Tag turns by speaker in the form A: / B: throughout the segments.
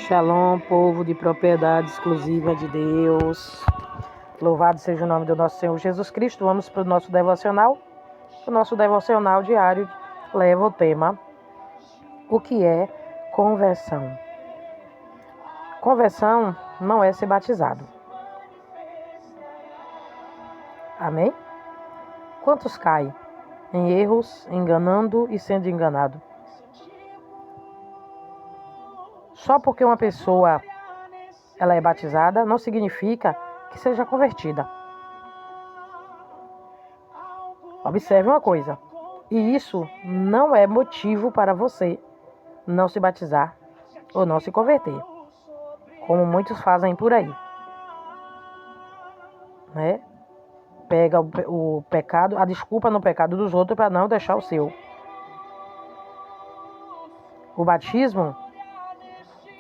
A: Shalom, povo de propriedade exclusiva de Deus. Louvado seja o nome do nosso Senhor Jesus Cristo. Vamos para o nosso devocional. O nosso devocional diário leva o tema: o que é conversão? Conversão não é ser batizado. Amém? Quantos caem em erros, enganando e sendo enganado? Só porque uma pessoa ela é batizada não significa que seja convertida. Observe uma coisa, e isso não é motivo para você não se batizar ou não se converter, como muitos fazem por aí, né? Pega o pecado, a desculpa no pecado dos outros para não deixar o seu. O batismo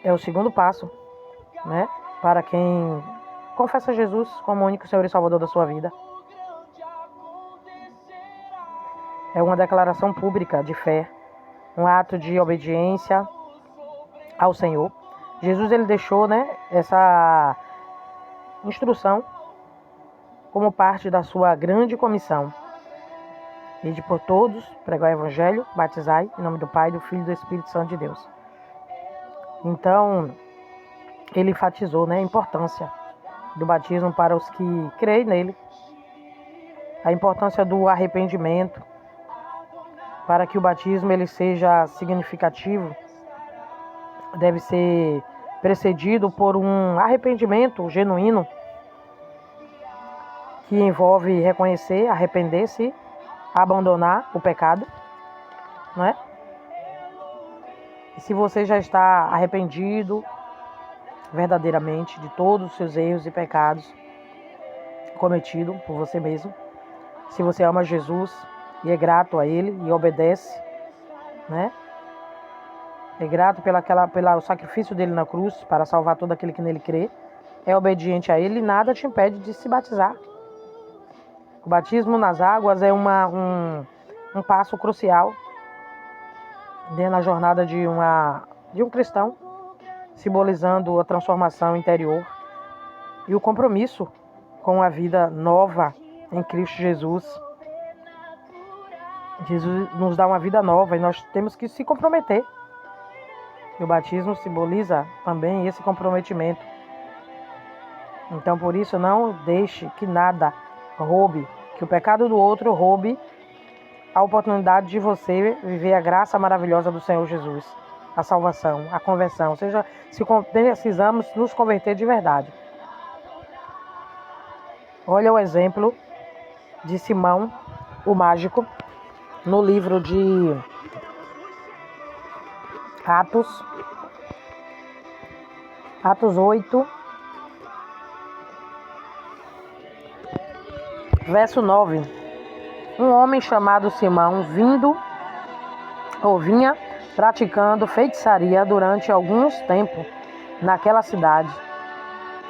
A: é o segundo passo, né? Para quem confessa Jesus como único Senhor e Salvador da sua vida. É uma declaração pública de fé, um ato de obediência ao Senhor. Jesus ele deixou, essa instrução como parte da sua grande comissão. Ide por todos, pregai o Evangelho, batizai em nome do Pai, do Filho e do Espírito Santo de Deus. Então, ele enfatizou, a importância do batismo para os que creem nele, a importância do arrependimento, para que o batismo ele seja significativo, deve ser precedido por um arrependimento genuíno, que envolve reconhecer, arrepender-se, abandonar o pecado, né? E se você já está arrependido verdadeiramente de todos os seus erros e pecados cometidos por você mesmo, se você ama Jesus e é grato a Ele e obedece, né? É grato pelo sacrifício dele na cruz para salvar todo aquele que nele crê, é obediente a Ele e nada te impede de se batizar. O batismo nas águas é um passo crucial na jornada de um cristão, simbolizando a transformação interior e o compromisso com a vida nova em Cristo Jesus. Jesus nos dá uma vida nova e nós temos que se comprometer. E o batismo simboliza também esse comprometimento. Então, por isso, não deixe que nada roube, que o pecado do outro roube a oportunidade de você viver a graça maravilhosa do Senhor Jesus, a salvação, a conversão, ou seja, se precisamos nos converter de verdade. Olha o exemplo de Simão, o mágico, no livro de Atos 8, verso 9. Um homem chamado Simão vinha praticando feitiçaria durante alguns tempos naquela cidade,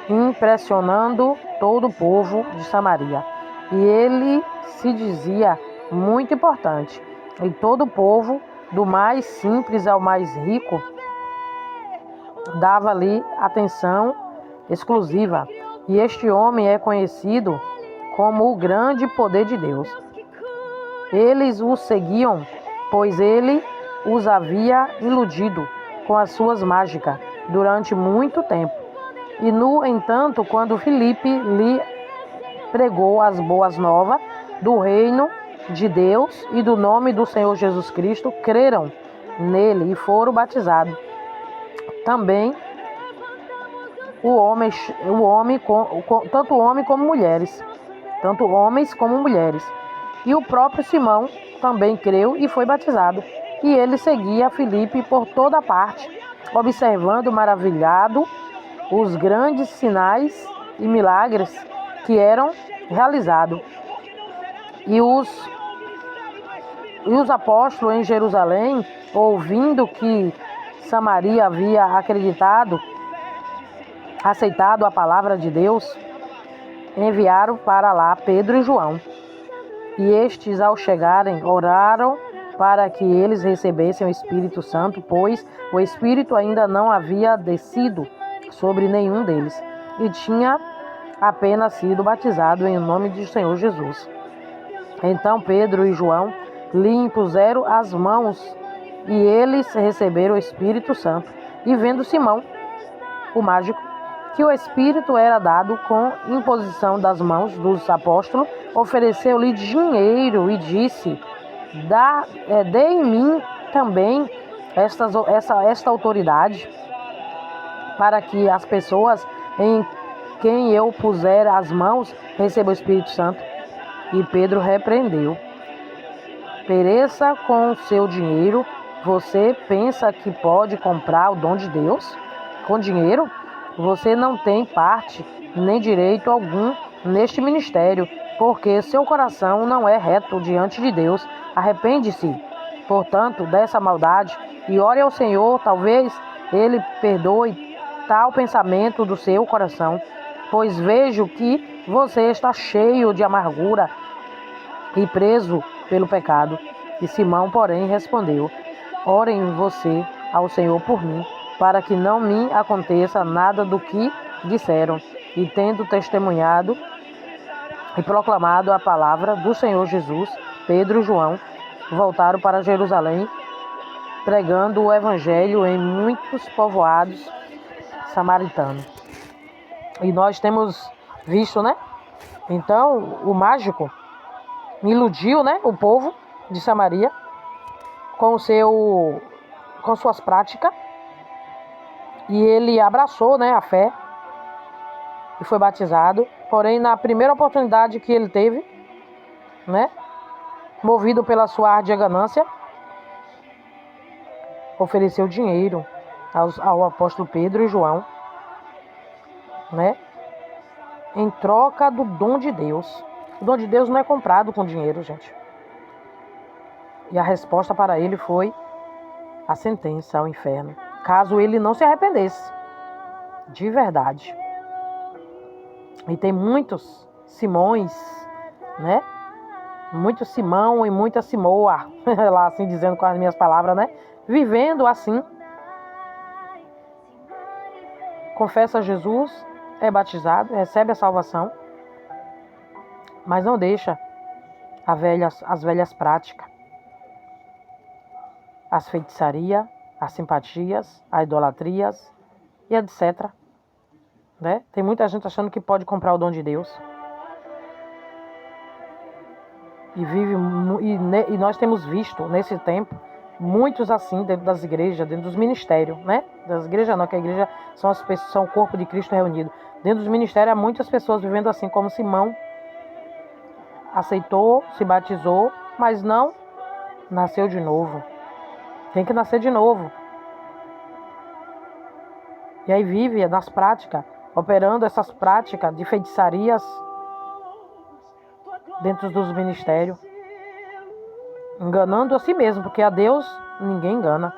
A: impressionando todo o povo de Samaria. E ele se dizia muito importante. E todo o povo, do mais simples ao mais rico, dava-lhe atenção exclusiva. E este homem é conhecido como o grande poder de Deus. Eles o seguiam, pois ele os havia iludido com as suas mágicas durante muito tempo. E, no entanto, quando Filipe lhe pregou as boas novas do reino de Deus e do nome do Senhor Jesus Cristo, creram nele e foram batizados. Também tanto homens como mulheres. E o próprio Simão também creu e foi batizado. E ele seguia Filipe por toda parte, observando maravilhado os grandes sinais e milagres que eram realizados. E os apóstolos em Jerusalém, ouvindo que Samaria havia aceitado a palavra de Deus, enviaram para lá Pedro e João. E estes, ao chegarem, oraram para que eles recebessem o Espírito Santo, pois o Espírito ainda não havia descido sobre nenhum deles, e tinha apenas sido batizado em nome do Senhor Jesus. Então Pedro e João lhe impuseram as mãos, e eles receberam o Espírito Santo. E vendo Simão, o mágico, que o Espírito era dado com imposição das mãos dos apóstolos, ofereceu-lhe dinheiro e disse: dê em mim também esta autoridade, para que as pessoas em quem eu puser as mãos recebam o Espírito Santo. E Pedro repreendeu: pereça com o seu dinheiro. Você pensa que pode comprar o dom de Deus com dinheiro? Você não tem parte nem direito algum neste ministério, porque seu coração não é reto diante de Deus. Arrepende-se, portanto, dessa maldade e ore ao Senhor. Talvez Ele perdoe tal pensamento do seu coração, pois vejo que você está cheio de amargura e preso pelo pecado. E Simão, porém, respondeu: orem você ao Senhor por mim, para que não me aconteça nada do que disseram. E tendo testemunhado e proclamado a palavra do Senhor Jesus, Pedro e João voltaram para Jerusalém, pregando o evangelho em muitos povoados samaritanos. E nós temos visto, né? Então, o mágico iludiu, né, o povo de Samaria com suas práticas, e ele abraçou, né, a fé e foi batizado. Porém, na primeira oportunidade que ele teve, né, movido pela sua árdia ganância, ofereceu dinheiro ao apóstolo Pedro e João, né, em troca do dom de Deus. O dom de Deus não é comprado com dinheiro, gente. E a resposta para ele foi a sentença ao inferno, caso ele não se arrependesse de verdade. E tem muitos Simões, né? Muito Simão e muita Simoa, lá assim dizendo com as minhas palavras, né? Vivendo assim. Confessa Jesus, é batizado, recebe a salvação, mas não deixa as velhas práticas, as feitiçarias, as simpatias, as idolatrias e etc. Né? Tem muita gente achando que pode comprar o dom de Deus. E nós temos visto nesse tempo muitos assim dentro das igrejas, dentro dos ministérios, né? Das igrejas não, que a igreja são o corpo de Cristo reunido. Dentro dos ministérios há muitas pessoas vivendo assim como Simão. Aceitou, se batizou, mas não nasceu de novo. Tem que nascer de novo. E aí vive nas práticas, operando essas práticas de feitiçarias dentro dos ministérios, enganando a si mesmo, porque a Deus ninguém engana.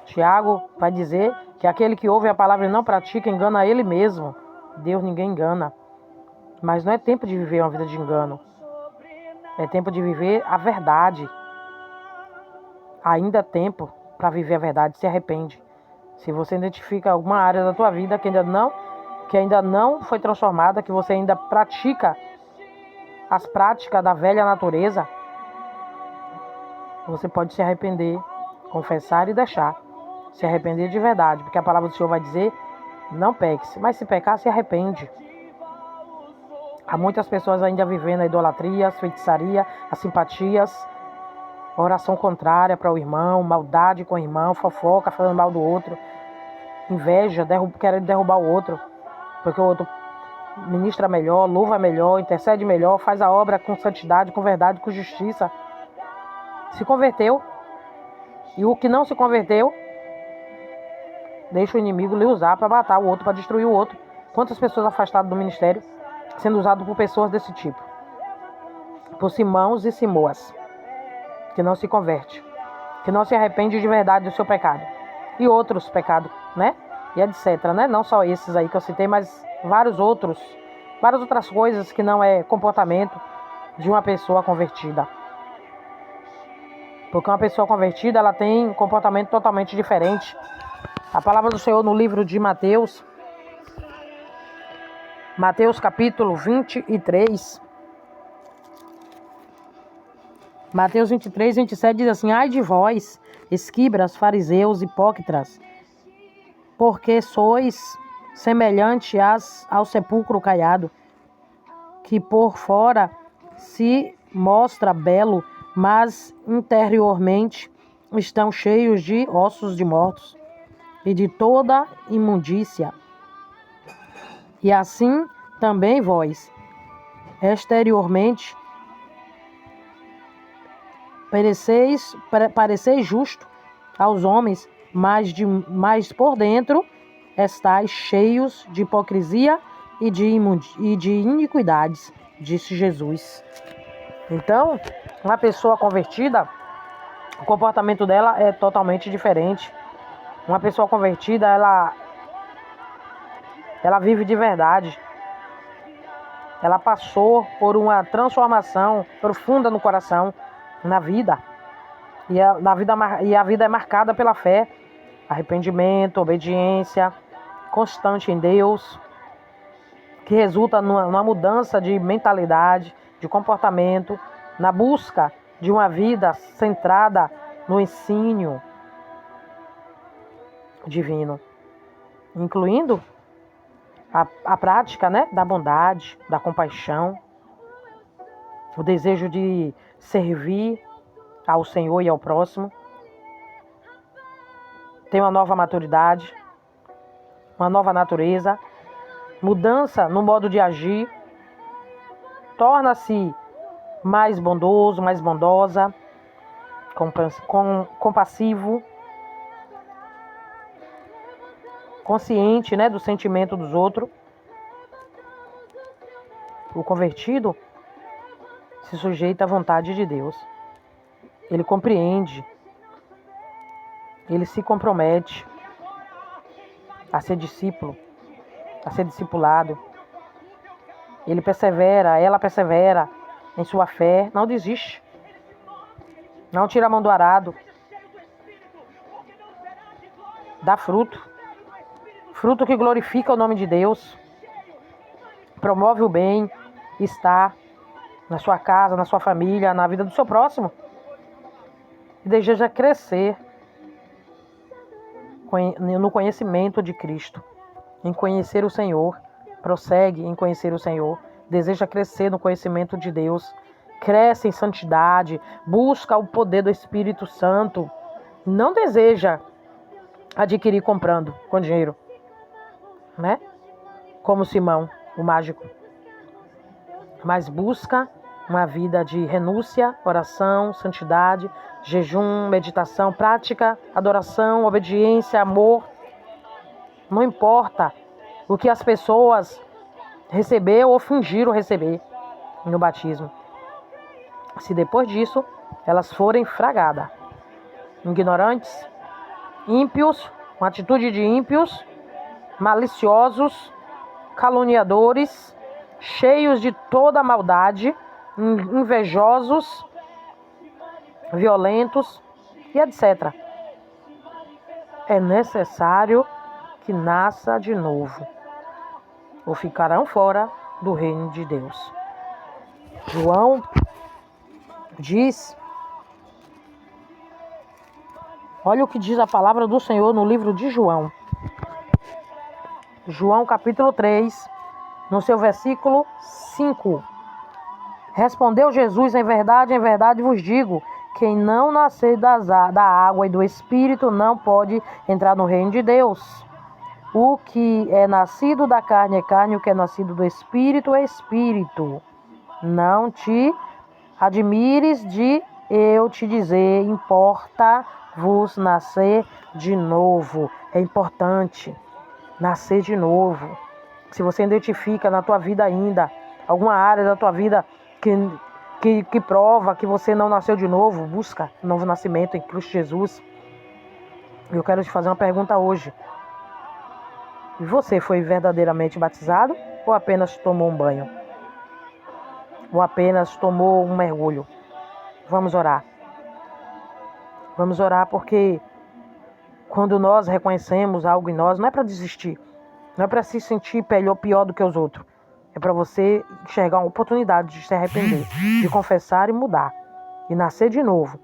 A: Tiago vai dizer que aquele que ouve a palavra e não pratica, engana a ele mesmo. Deus ninguém engana. Mas não é tempo de viver uma vida de engano. É tempo de viver a verdade. Ainda é tempo para viver a verdade. Se arrepende. Se você identifica alguma área da tua vida que ainda não foi transformada, que você ainda pratica as práticas da velha natureza, você pode se arrepender, confessar e deixar. Se arrepender de verdade, porque a palavra do Senhor vai dizer: não peque, mas se pecar, se arrepende. Há muitas pessoas ainda vivendo a idolatria, a feitiçaria, as simpatias, oração contrária para o irmão, maldade com o irmão, fofoca, falando mal do outro, inveja, querendo derrubar o outro, porque o outro ministra melhor, louva melhor, intercede melhor, faz a obra com santidade, com verdade, com justiça. Se converteu. E o que não se converteu, deixa o inimigo lhe usar para matar o outro, para destruir o outro. Quantas pessoas afastadas do ministério sendo usado por pessoas desse tipo? Por Simãos e Simoas, que não se converte, que não se arrepende de verdade do seu pecado. E outros pecados, né? E etc, né? Não só esses aí que eu citei, mas várias outras coisas que não é comportamento de uma pessoa convertida. Porque uma pessoa convertida, ela tem um comportamento totalmente diferente. A palavra do Senhor no livro de Mateus capítulo 23, Mateus 23, 27 diz assim: ai de vós, escribas, fariseus, hipócritas, porque sois semelhante ao sepulcro caiado, que por fora se mostra belo, mas interiormente estão cheios de ossos de mortos e de toda imundícia. E assim também vós, exteriormente, pareceis justo aos homens, mas por dentro estáis cheios de hipocrisia e de iniquidades, disse Jesus. Então, uma pessoa convertida, o comportamento dela é totalmente diferente. Uma pessoa convertida, ela vive de verdade. Ela passou por uma transformação profunda no coração, na vida. E a vida é marcada pela fé, arrependimento, obediência, constante em Deus, que resulta numa mudança de mentalidade, de comportamento, na busca de uma vida centrada no ensino divino, incluindo a prática, né, da bondade, da compaixão, o desejo de servir ao Senhor e ao próximo. Tem uma nova maturidade, uma nova natureza, mudança no modo de agir, torna-se mais bondoso, mais bondosa, compassivo, consciente, né, do sentimento dos outros. O convertido se sujeita à vontade de Deus. Ele compreende, ele se compromete a ser discípulo, a ser discipulado. Ele persevera, ela persevera em sua fé, não desiste, não tira a mão do arado, dá fruto que glorifica o nome de Deus, promove o bem, está na sua casa, na sua família, na vida do seu próximo, e deseja crescer no conhecimento de Cristo, em conhecer o Senhor, prossegue em conhecer o Senhor, deseja crescer no conhecimento de Deus, cresce em santidade, busca o poder do Espírito Santo, não deseja adquirir comprando com dinheiro, né? Como Simão, o mágico, mas busca uma vida de renúncia, oração, santidade, jejum, meditação, prática, adoração, obediência, amor. Não importa o que as pessoas receberam ou fingiram receber no batismo. Se depois disso elas forem fragadas, ignorantes, ímpios, uma atitude de ímpios, maliciosos, caluniadores, cheios de toda maldade, invejosos, violentos e etc. É necessário que nasça de novo, ou ficarão fora do reino de Deus. João diz, olha o que diz a palavra do Senhor no livro de João. João capítulo 3, no seu versículo 5. Respondeu Jesus: em verdade vos digo, quem não nascer da água e do Espírito não pode entrar no reino de Deus. O que é nascido da carne é carne, o que é nascido do Espírito é Espírito. Não te admires de eu te dizer, importa-vos nascer de novo. É importante nascer de novo. Se você identifica na tua vida ainda alguma área da tua vida que prova que você não nasceu de novo, busca um novo nascimento em Cristo Jesus. Eu quero te fazer uma pergunta hoje. Você foi verdadeiramente batizado ou apenas tomou um banho? Ou apenas tomou um mergulho? Vamos orar. Vamos orar porque quando nós reconhecemos algo em nós, não é para desistir, não é para se sentir pior do que os outros. É para você enxergar uma oportunidade de se arrepender, de confessar e mudar, e nascer de novo.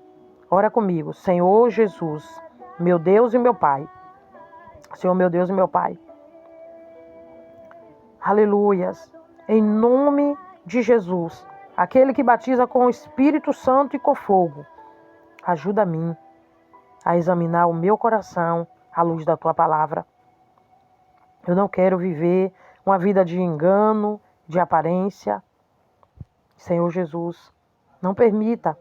A: Ora comigo, Senhor Jesus, meu Deus e meu Pai. Senhor, meu Deus e meu Pai. Aleluias. Em nome de Jesus, aquele que batiza com o Espírito Santo e com fogo, ajuda a mim a examinar o meu coração à luz da Tua palavra. Eu não quero viver uma vida de engano, de aparência. Senhor Jesus, não permita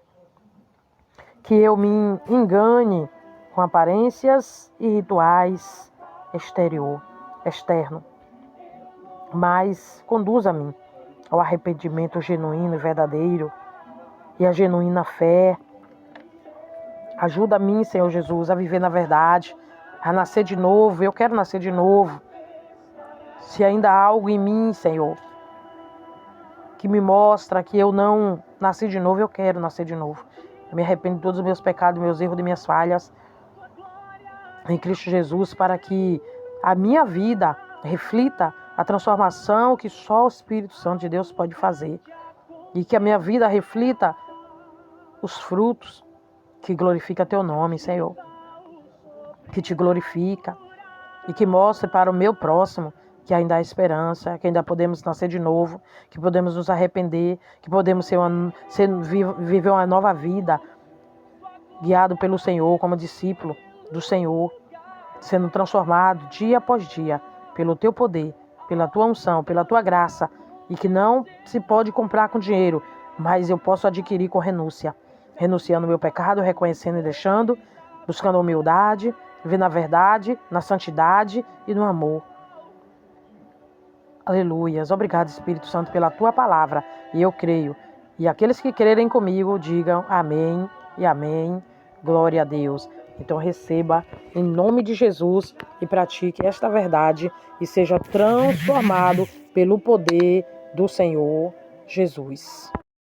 A: que eu me engane com aparências e rituais externo, mas conduza-me ao arrependimento genuíno e verdadeiro e à genuína fé. Ajuda-me, Senhor Jesus, a viver na verdade, a nascer de novo. Eu quero nascer de novo. Se ainda há algo em mim, Senhor, que me mostra que eu não nasci de novo, eu quero nascer de novo. Eu me arrependo de todos os meus pecados, meus erros, de minhas falhas em Cristo Jesus, para que a minha vida reflita a transformação que só o Espírito Santo de Deus pode fazer. E que a minha vida reflita os frutos que glorifica Teu nome, Senhor. Que Te glorifica e que mostre para o meu próximo que ainda há esperança, que ainda podemos nascer de novo, que podemos nos arrepender, que podemos viver uma nova vida, guiado pelo Senhor, como discípulo do Senhor, sendo transformado dia após dia, pelo Teu poder, pela Tua unção, pela Tua graça, e que não se pode comprar com dinheiro, mas eu posso adquirir com renúncia, renunciando ao meu pecado, reconhecendo e deixando, buscando a humildade, vivendo na verdade, na santidade e no amor. Aleluias. Obrigado, Espírito Santo, pela Tua palavra. E eu creio. E aqueles que crerem comigo, digam amém e amém. Glória a Deus. Então receba em nome de Jesus e pratique esta verdade e seja transformado pelo poder do Senhor Jesus.